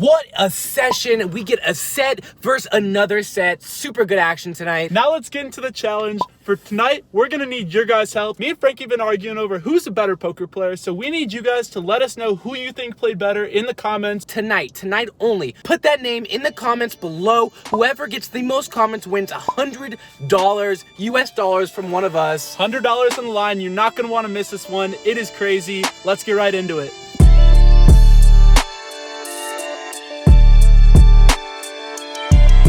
What a session. We get a set versus another set. Super good action tonight. Now let's get into the challenge. For tonight, we're going to need your guys' help. Me and Frankie have been arguing over who's a better poker player, so we need you guys to let us know who you think played better in the comments. Tonight only. Put that name in the comments below. Whoever gets the most comments wins $100 US dollars from one of us. $100 on the line. You're not going to want to miss this one. It is crazy. Let's get right into it.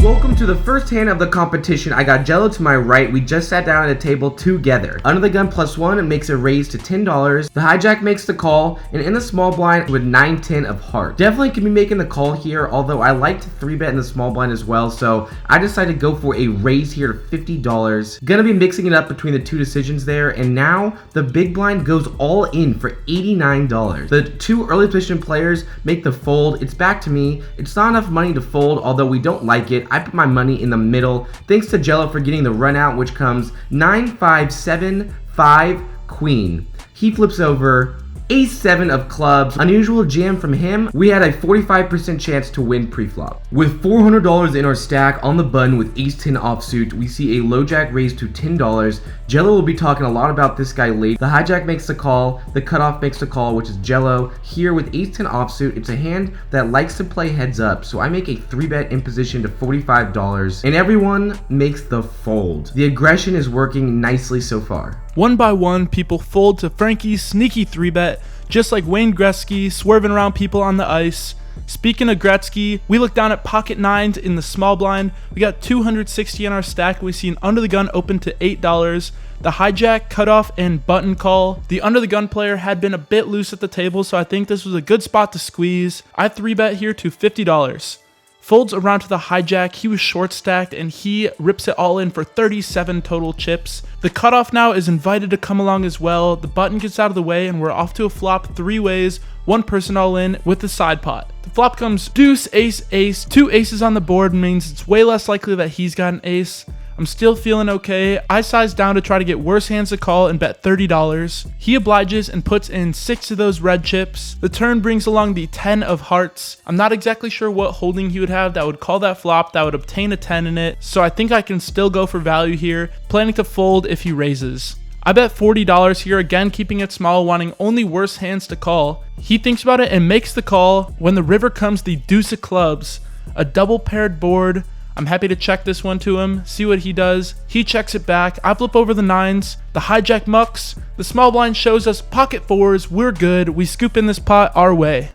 Welcome to the first hand of the competition. I got Jello to my right. We just sat down at a table together. Under the gun +1 makes a raise to $10. The hijack makes the call, and in the small blind with 9-10 of heart. Definitely could be making the call here, although I like to 3-bet in the small blind as well, so I decided to go for a raise here to $50. Gonna be mixing it up between the two decisions there, and now the big blind goes all in for $89. The two early position players make the fold. It's back to me. It's not enough money to fold, although we don't like it. I put my money in the middle. Thanks to Jello for getting the run out, which comes 9-5-7-5 queen. He flips over Ace-7 of clubs. Unusual jam from him. We had a 45% chance to win pre-flop. With $400 in our stack on the button with Ace-10 offsuit, we see a low jack raise to $10. Jello will be talking a lot about this guy late. The hijack makes the call. The cutoff makes the call, which is Jello. Here with Ace-10 offsuit, it's a hand that likes to play heads up, so I make a 3-bet in position to $45, and everyone makes the fold. The aggression is working nicely so far. One by one, people fold to Frankie's sneaky 3-bet, just like Wayne Gretzky swerving around people on the ice. Speaking of Gretzky, we look down at pocket 9s in the small blind. We got 260 in our stack. We see an under the gun open to $8. The hijack, cutoff, and button call. The under the gun player had been a bit loose at the table, so I think this was a good spot to squeeze. I 3-bet here to $50. Folds around to the hijack. He was short stacked and he rips it all in for 37 total chips. The cutoff now is invited to come along as well. The button gets out of the way and we're off to a flop 3 ways, 1 person all in with the side pot. The flop comes deuce, ace, ace. 2 aces on the board means it's way less likely that he's got an ace. I'm still feeling okay. I sized down to try to get worse hands to call and bet $30. He obliges and puts in 6 of those red chips. The turn brings along the 10 of hearts. I'm not exactly sure what holding he would have that would call that flop that would obtain a 10 in it, so I think I can still go for value here, planning to fold if he raises. I bet $40 here, again keeping it small, wanting only worse hands to call. He thinks about it and makes the call. When the river comes the deuce of clubs, a double paired board. I'm happy to check this one to him, see what he does. He checks it back. I flip over the 9s. The hijack mucks. The small blind shows us pocket 4s. We're good. We scoop in this pot our way.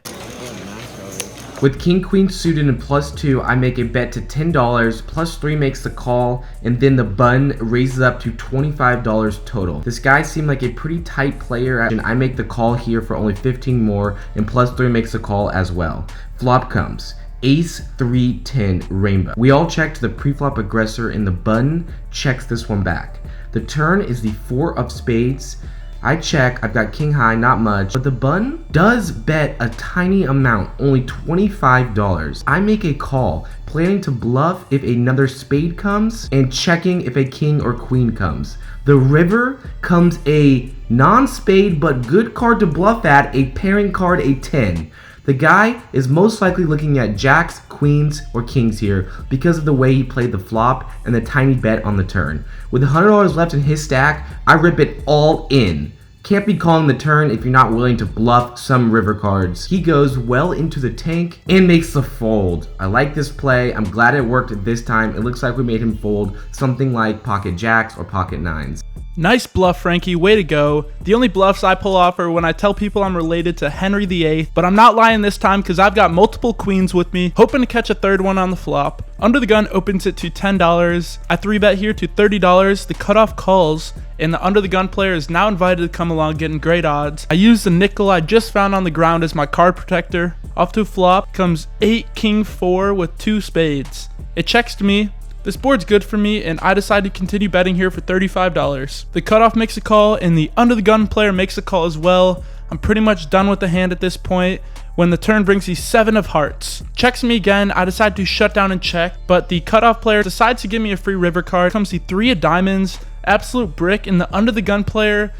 With king queen suited and +2, I make a bet to $10. +3 makes the call, and then the button raises up to $25 total. This guy seemed like a pretty tight player, and I make the call here for only 15 more, and +3 makes the call as well. Flop comes Ace-3-10 rainbow. We all checked the pre-flop aggressor, and the button checks this one back. The turn is the 4 of spades. I check, I've got king high, not much, but the button does bet a tiny amount, only $25. I make a call, planning to bluff if another spade comes, and checking if a king or queen comes. The river comes a non-spade but good card to bluff at, a pairing card, a 10. The guy is most likely looking at jacks, queens, or kings here because of the way he played the flop and the tiny bet on the turn. With $100 left in his stack, I rip it all in. Can't be calling the turn if you're not willing to bluff some river cards. He goes well into the tank and makes the fold. I like this play. I'm glad it worked this time. It looks like we made him fold something like pocket jacks or pocket 9s. Nice bluff, Frankie. Way to go. The only bluffs I pull off are when I tell people I'm related to Henry VIII, but I'm not lying this time because I've got multiple queens with me, hoping to catch a third one on the flop. Under the gun opens it to $10. I 3-bet here to $30. The cutoff calls, and the under the gun player is now invited to come along, getting great odds. I use the nickel I just found on the ground as my card protector. Off to flop comes 8 king 4 with 2 spades. It checks to me. This board's good for me, and I decide to continue betting here for $35. The cutoff makes a call, and the under the gun player makes a call as well. I'm pretty much done with the hand at this point when the turn brings the 7 of hearts. Checks me again. I decide to shut down and check, but the cutoff player decides to give me a free river card. Comes the 3 of diamonds, absolute brick, and the under the gun player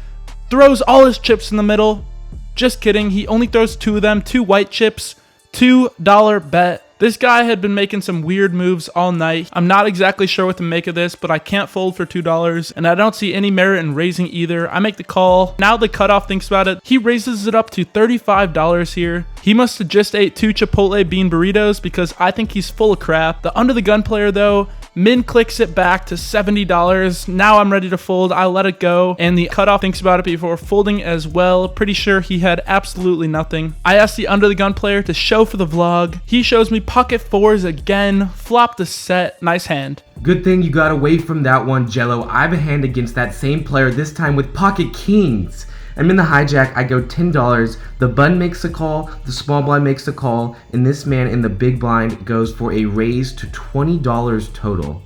throws all his chips in the middle. Just kidding, he only throws 2 of them, 2 white chips. $2 bet. This guy had been making some weird moves all night. I'm not exactly sure what to make of this, but I can't fold for $2, and I don't see any merit in raising either. I make the call. Now the cutoff thinks about it. He raises it up to $35 here. He must have just ate 2 Chipotle bean burritos because I think he's full of crap. The under the gun player though, min clicks it back to $70. Now I'm ready to fold. I let it go, and the cutoff thinks about it before folding as well. Pretty sure he had absolutely nothing. I asked the under the gun player to show for the vlog. He shows me pocket 4s again, flop the set. Nice hand. Good thing you got away from that one, Jello. I have a hand against that same player, this time with pocket kings. I'm in the hijack, I go $10, the button makes a call, the small blind makes a call, and this man in the big blind goes for a raise to $20 total.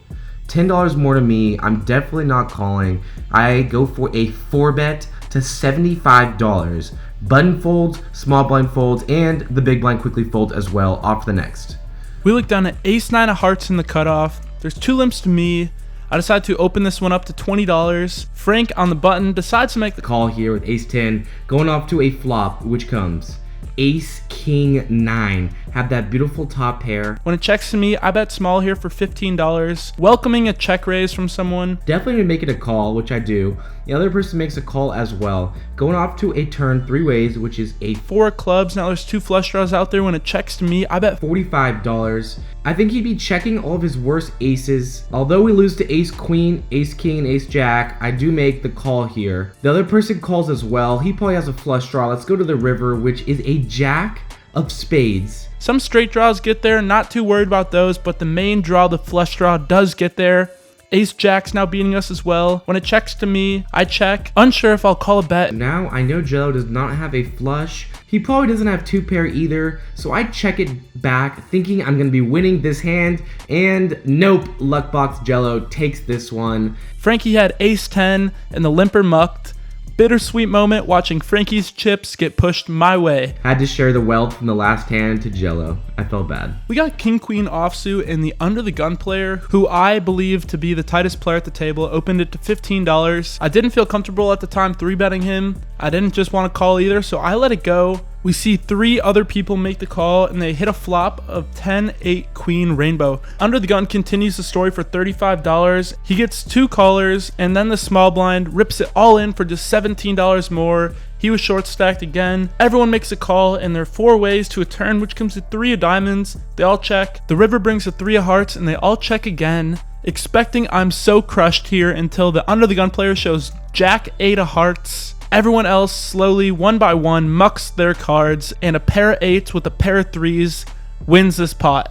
$10 more to me, I'm definitely not calling. I go for a 4-bet to $75. Button folds, small blind folds, and the big blind quickly folds as well. Off to the next. We look down at ace-9 of hearts in the cutoff. There's 2 limps to me. I decide to open this one up to $20. Frank on the button decides to make the Call here with ace-10, going off to a flop, which comes ace-king-9. Have that beautiful top pair. When it checks to me, I bet small here for $15. Welcoming a check raise from someone. Definitely gonna make it a call, which I do. The other person makes a call as well. Going off to a turn 3 ways, which is a 4 of clubs. Now there's 2 flush draws out there. When it checks to me, I bet $45. I think he'd be checking all of his worst aces. Although we lose to ace queen, ace king, and ace jack, I do make the call here. The other person calls as well. He probably has a flush draw. Let's go to the river, which is a jack of spades. some straight draws get there. Not too worried about those, but the main draw, the flush draw, does get there. Ace Jack's now beating us as well. When it checks to me, I check. Unsure if I'll call a bet. Now I know Jello does not have a flush. He probably doesn't have two pair either. So I check it back thinking I'm going to be winning this hand. And nope, Luckbox Jello takes this one. Frankie had ace 10 and the limper mucked. Bittersweet moment watching Frankie's chips get pushed my way. Had to share the wealth from the last hand to Jello. I felt bad. We got King Queen offsuit, and the under the gun player, who I believe to be the tightest player at the table, opened it to $15. I didn't feel comfortable at the time 3-betting him. I didn't just want to call either, so I let it go. We see 3 other people make the call, and they hit a flop of 10-8 queen rainbow. Under the gun continues the story for $35. He gets 2 callers, and then the small blind rips it all in for just $17 more. He was short stacked again. Everyone makes a call, and there are 4 ways to a turn, which comes to 3 of diamonds. They all check. The river brings a 3 of hearts, and they all check again. Expecting I'm so crushed here until the under the gun player shows Jack 8 of hearts. Everyone else slowly, one by one, mucks their cards, and a pair of 8s with a pair of 3s wins this pot.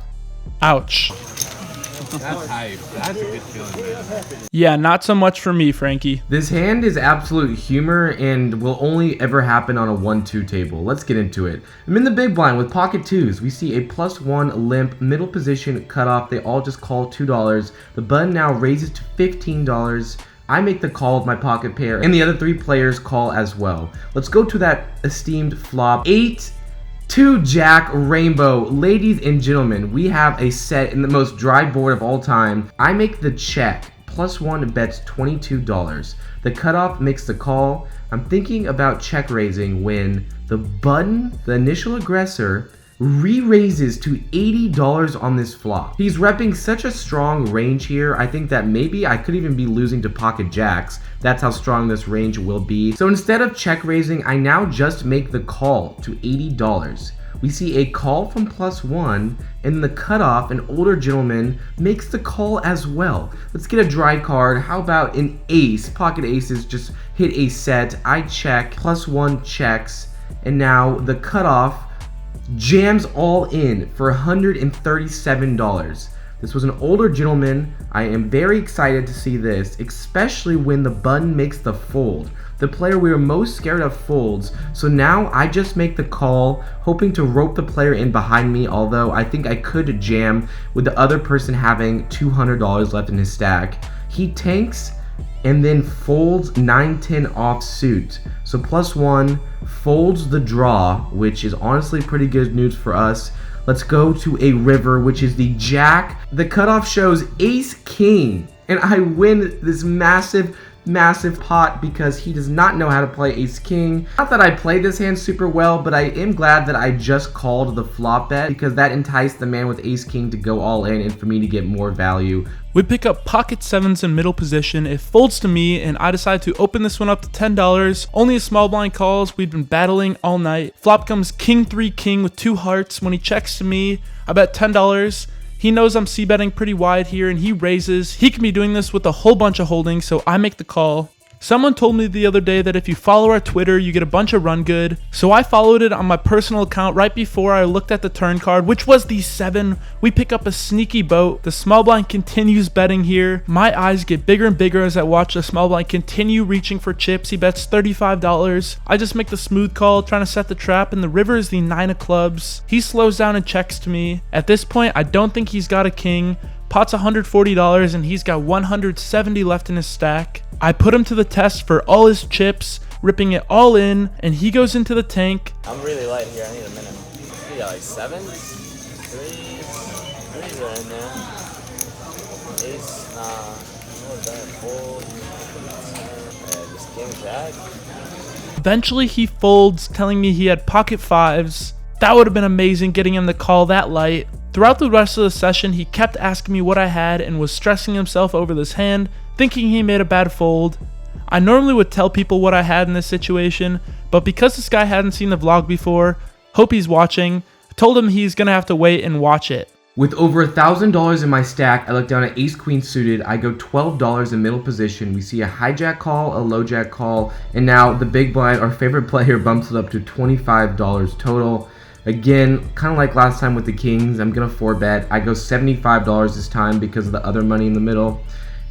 Ouch. That's hype. That's a good feeling, man. Yeah, not so much for me, Frankie. This hand is absolute humor and will only ever happen on a 1-2 table. Let's get into it. I'm in the big blind with pocket 2s. We see a +1 limp, middle position cutoff. They all just call $2. The button now raises to $15. I make the call with my pocket pair, and the other 3 players call as well. Let's go to that esteemed flop. 8-2 Jack Rainbow. Ladies and gentlemen, we have a set in the most dry board of all time. I make the check. +1 bets $22. The cutoff makes the call. I'm thinking about check raising when the button, the initial aggressor, re-raises to $80 on this flop. He's repping such a strong range here. I think that maybe I could even be losing to pocket jacks. That's how strong this range will be. So instead of check raising, I now just make the call to $80. We see a call from +1, and the cutoff, an older gentleman, makes the call as well. Let's get a dry card. How about an ace? Pocket aces just hit a set. I check, +1 checks, and now the cutoff jams all in for $137. This was an older gentleman. I am very excited to see this, especially when the button makes the fold. The player we are most scared of folds, so now I just make the call, hoping to rope the player in behind me, although I think I could jam with the other person having $200 left in his stack. He tanks and then folds 9-10 offsuit. So +1 folds the draw, which is honestly pretty good news for us. Let's go to a river, which is the jack. The cutoff shows ace king, and I win this massive massive pot because he does not know how to play ace king. Not that I played this hand super well, but I am glad that I just called the flop bet because that enticed the man with ace king to go all in and for me to get more value. We pick up pocket sevens in middle position. It folds to me and I decide to open this one up to $10. Only a small blind calls. We've been battling all night. Flop comes king 3 king with 2 hearts. When he checks to me, I bet $10. He knows I'm c-betting pretty wide here and he raises. He can be doing this with a whole bunch of holdings, so I make the call. Someone told me the other day that if you follow our Twitter, you get a bunch of run good. So I followed it on my personal account right before I looked at the turn card, which was the 7. We pick up a sneaky boat. The small blind continues betting here. My eyes get bigger and bigger as I watch the small blind continue reaching for chips. He bets $35. I just make the smooth call, trying to set the trap, and the river is the 9 of clubs. He slows down and checks to me. At this point, I don't think he's got a king. Pot's $140 and he's got $170 left in his stack. I put him to the test for all his chips, ripping it all in, and he goes into the tank. I'm really light here. I need a minute. You got like 7s, 3s are in there. Ace, what was that? Fold. Just king jack. Eventually he folds, telling me he had pocket 5s. That would have been amazing, getting him to call that light. Throughout the rest of the session, he kept asking me what I had and was stressing himself over this hand, thinking he made a bad fold. I normally would tell people what I had in this situation, but because this guy hadn't seen the vlog before, hope he's watching, I told him he's gonna have to wait and watch it. With over $1,000 in my stack, I look down at ace queen suited. I go $12 in middle position. We see a hijack call, a low jack call, and now the big blind, our favorite player, bumps it up to $25 total. Again, kind of like last time with the kings, I'm gonna 4-bet. I go $75 this time because of the other money in the middle.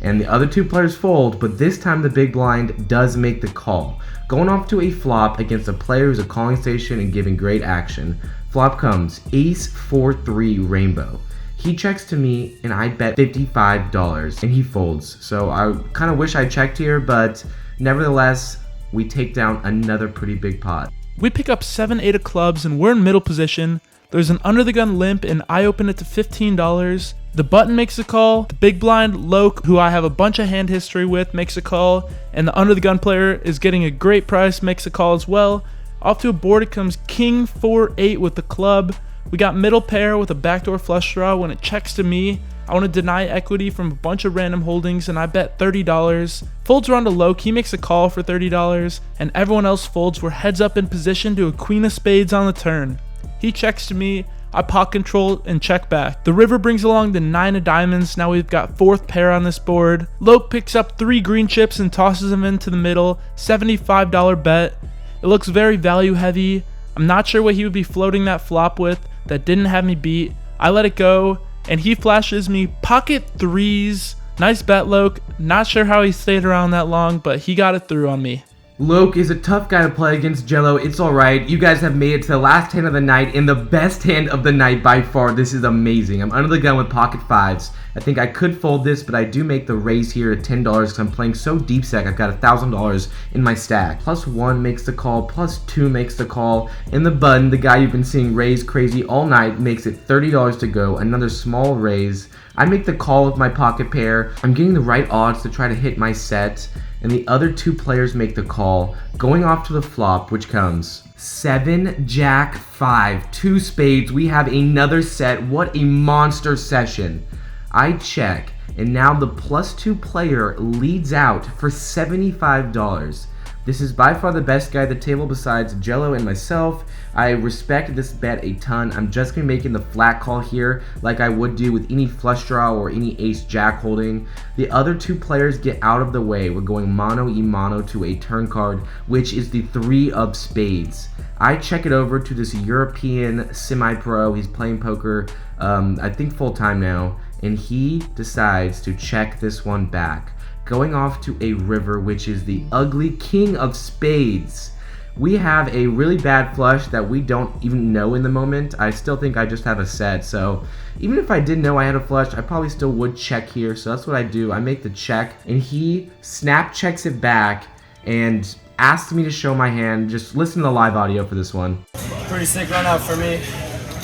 And the other 2 players fold, but this time the big blind does make the call. Going off to a flop against a player who's a calling station and giving great action. Flop comes ace 4-3 rainbow. He checks to me and I bet $55 and he folds. So I kind of wish I checked here, but nevertheless, we take down another pretty big pot. We pick up 7-8 of clubs and we're in middle position. There's an under the gun limp and I open it to $15. The button makes a call. The big blind, Loke, who I have a bunch of hand history with, makes a call. And the under the gun player is getting a great price, makes a call as well. Off to a board it comes king 4-8 with the club. We got middle pair with a backdoor flush draw. When it checks to me, I want to deny equity from a bunch of random holdings and I bet $30. Folds around to Loke, he makes a call for $30 and everyone else folds. We're heads up in position to a queen of spades on the turn. He checks to me, I pot control and check back. The river brings along the 9 of diamonds. Now we've got 4th pair on this board. Loke picks up 3 green chips and tosses them into the middle. $75 bet. It looks very value heavy. I'm not sure what he would be floating that flop with that didn't have me beat. I let it go and he flashes me pocket 3s. Nice bet, Loke. Not sure how he stayed around that long, but he got it through on me. Loke is a tough guy to play against Jello. It's alright. You guys have made it to the last hand of the night and the best hand of the night by far. This is amazing. I'm under the gun with pocket 5s. I think I could fold this, but I do make the raise here at $10 because I'm playing so deep stack. I've got $1,000 in my stack. +1 makes the call, +2 makes the call, and the button, the guy you've been seeing raise crazy all night, makes it $30 to go. Another small raise. I make the call with my pocket pair. I'm getting the right odds to try to hit my set, and the other 2 players make the call, going off to the flop, which comes 7 jack 5 2 spades. We have another set. What a monster session. I check, and now the +2 player leads out for $75. This is by far the best guy at the table besides Jello and myself. I respect this bet a ton. I'm just going to be making the flat call here like I would do with any flush draw or any ace jack holding. The other 2 players get out of the way. We're going mono e mono to a turn card, which is the 3 of spades. I check it over to this European semi-pro. He's playing poker, I think full time now, and he decides to check this one back, going off to a river, which is the ugly king of spades. We have a really bad flush that we don't even know in the moment. I still think I just have a set, so even if I didn't know I had a flush, I probably still would check here. So that's what I do. I make the check, and he snap checks it back and asks me to show my hand. Just listen to the live audio for this one. Pretty sick run out for me.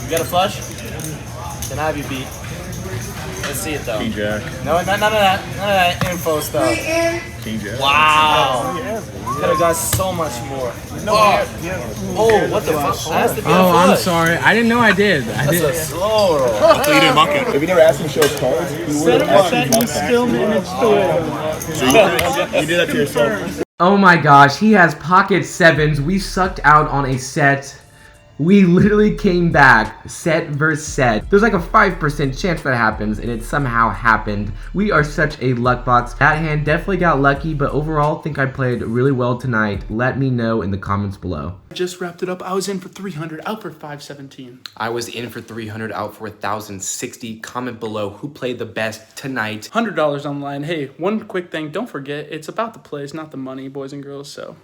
You got a flush? Then I have you beat. Let's see it though. King Jack. No, none of that info stuff. King Jack. Wow. Could have got so much more. Oh, what the fuck? That's the Oh, I'm sorry. I didn't know I did. That's a slow roll. Hopefully you didn't monk it. If you never asked him to show his cards, he would have actually monked Still managed to win. So you did that to yourself. Oh my gosh, he has pocket sevens. We sucked out on a set. We literally came back, set versus set. There's like a 5% chance that happens, and it somehow happened. We are such a luck box. That hand definitely got lucky, but overall, think I played really well tonight. Let me know in the comments below. Just wrapped it up. I was in for 300, out for 517. I was in for 300, out for 1,060. Comment below who played the best tonight. $100 online. Hey, one quick thing. Don't forget, it's about the plays, not the money, boys and girls, so.